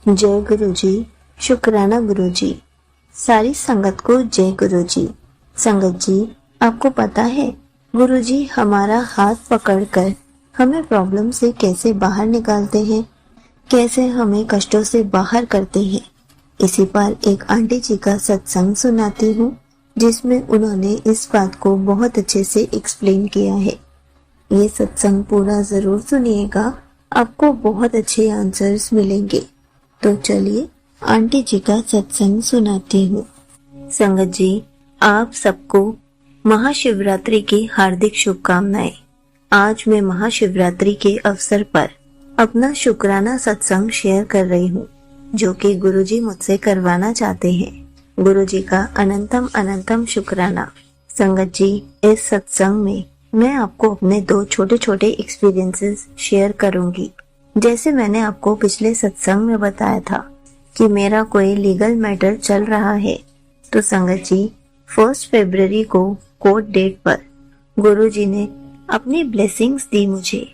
जय गुरु जी। शुक्राना गुरु जी। सारी संगत को जय गुरु जी। संगत जी, आपको पता है गुरु जी हमारा हाथ पकड़कर हमें प्रॉब्लम से कैसे बाहर निकालते हैं, कैसे हमें कष्टों से बाहर करते हैं। इसी पर एक आंटी जी का सत्संग सुनाती हूँ जिसमें उन्होंने इस बात को बहुत अच्छे से एक्सप्लेन किया है। ये सत्संग पूरा जरूर सुनिएगा, आपको बहुत अच्छे आंसर्स मिलेंगे। तो चलिए आंटी जी का सत्संग सुनाती हूँ। संगत जी, आप सबको महाशिवरात्रि की हार्दिक शुभकामनाएं। आज मैं महाशिवरात्रि के अवसर पर अपना शुक्राना सत्संग शेयर कर रही हूँ जो कि गुरुजी मुझसे करवाना चाहते हैं। गुरुजी का अनंतम अनंतम शुक्राना। संगत जी, इस सत्संग में मैं आपको अपने 2 छोटे छोटे एक्सपीरियंसेस शेयर करूंगी। जैसे मैंने आपको पिछले सत्संग में बताया था कि मेरा कोई लीगल मैटर चल रहा है, तो संगत जी 1 फरवरी को कोर्ट डेट पर गुरुजी ने अपनी ब्लेसिंग्स दी मुझे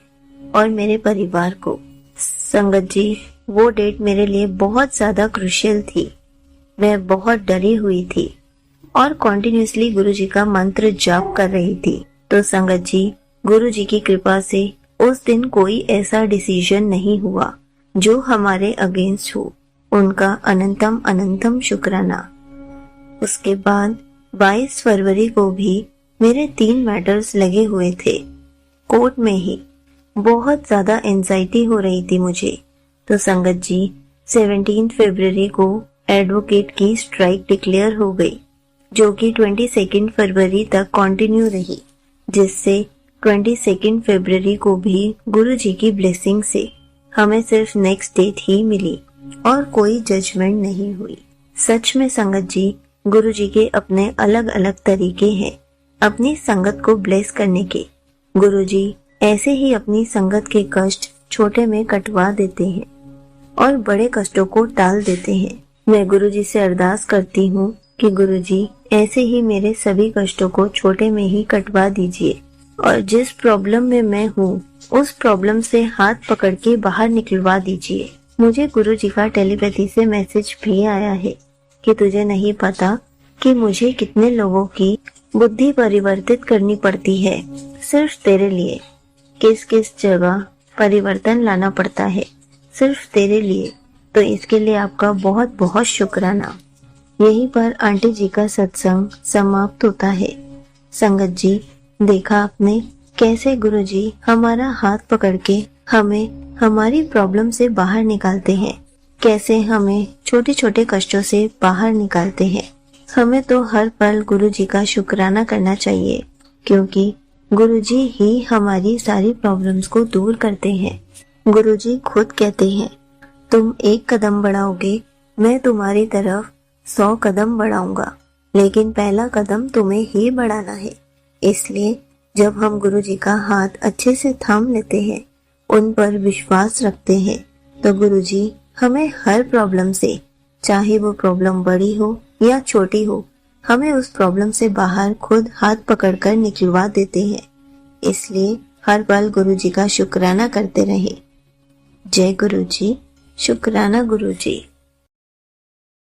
और मेरे परिवार को। संगत जी, वो डेट मेरे लिए बहुत ज्यादा क्रूशियल थी। मैं बहुत डरी हुई थी और कॉन्टिन्यूसली गुरुजी का मंत्र जाप कर रही थी। तो संगत जी, गुरुजी की कृपा से उस दिन कोई ऐसा डिसीजन नहीं हुआ जो हमारे अगेंस्ट हो। उनका अनंतम अनंतम शुक्राना। उसके बाद 22 फरवरी को भी मेरे 3 मैटर्स लगे हुए थे कोर्ट में ही। बहुत ज्यादा एंजाइटी हो रही थी मुझे। तो संगत जी 17 फरवरी को एडवोकेट की स्ट्राइक डिक्लेयर हो गई जो कि 22 फरवरी तक कंटिन्यू रही, जिससे 22 फरवरी को भी गुरुजी की ब्लेसिंग से हमें सिर्फ नेक्स्ट डेट ही मिली और कोई जजमेंट नहीं हुई। सच में संगत जी, गुरुजी के अपने अलग अलग तरीके हैं अपनी संगत को ब्लेस करने के। गुरुजी ऐसे ही अपनी संगत के कष्ट छोटे में कटवा देते हैं और बड़े कष्टों को टाल देते हैं। मैं गुरुजी से अरदास करती हूँ कि गुरुजी ऐसे ही मेरे सभी कष्टों को छोटे में ही कटवा दीजिए और जिस प्रॉब्लम में मैं हूँ उस प्रॉब्लम से हाथ पकड़ के बाहर निकलवा दीजिए। मुझे गुरुजी का टेलीपैथी से मैसेज भी आया है कि तुझे नहीं पता कि मुझे कितने लोगों की बुद्धि परिवर्तित करनी पड़ती है सिर्फ तेरे लिए, किस किस जगह परिवर्तन लाना पड़ता है सिर्फ तेरे लिए। तो इसके लिए आपका बहुत बहुत शुक्राना। यहीं पर आंटी जी का सत्संग समाप्त होता है। संगत जी, देखा आपने कैसे गुरुजी हमारा हाथ पकड़ के हमें हमारी प्रॉब्लम से बाहर निकालते हैं, कैसे हमें छोटे छोटे कष्टों से बाहर निकालते हैं। हमें तो हर पल गुरुजी का शुक्राना करना चाहिए क्योंकि गुरुजी ही हमारी सारी प्रॉब्लम्स को दूर करते हैं। गुरुजी खुद कहते हैं, तुम 1 कदम बढ़ाओगे, मैं तुम्हारी तरफ 100 कदम बढ़ाऊंगा, लेकिन पहला कदम तुम्हें ही बढ़ाना है। इसलिए जब हम गुरुजी का हाथ अच्छे से थाम लेते हैं, उन पर विश्वास रखते हैं, तो गुरुजी हमें हर प्रॉब्लम से, चाहे वो प्रॉब्लम बड़ी हो या छोटी हो, हमें उस प्रॉब्लम से बाहर खुद हाथ पकड़कर निकलवा देते हैं। इसलिए हर पल गुरुजी का शुक्राना करते रहें। जय गुरुजी। शुक्राना गुरुजी।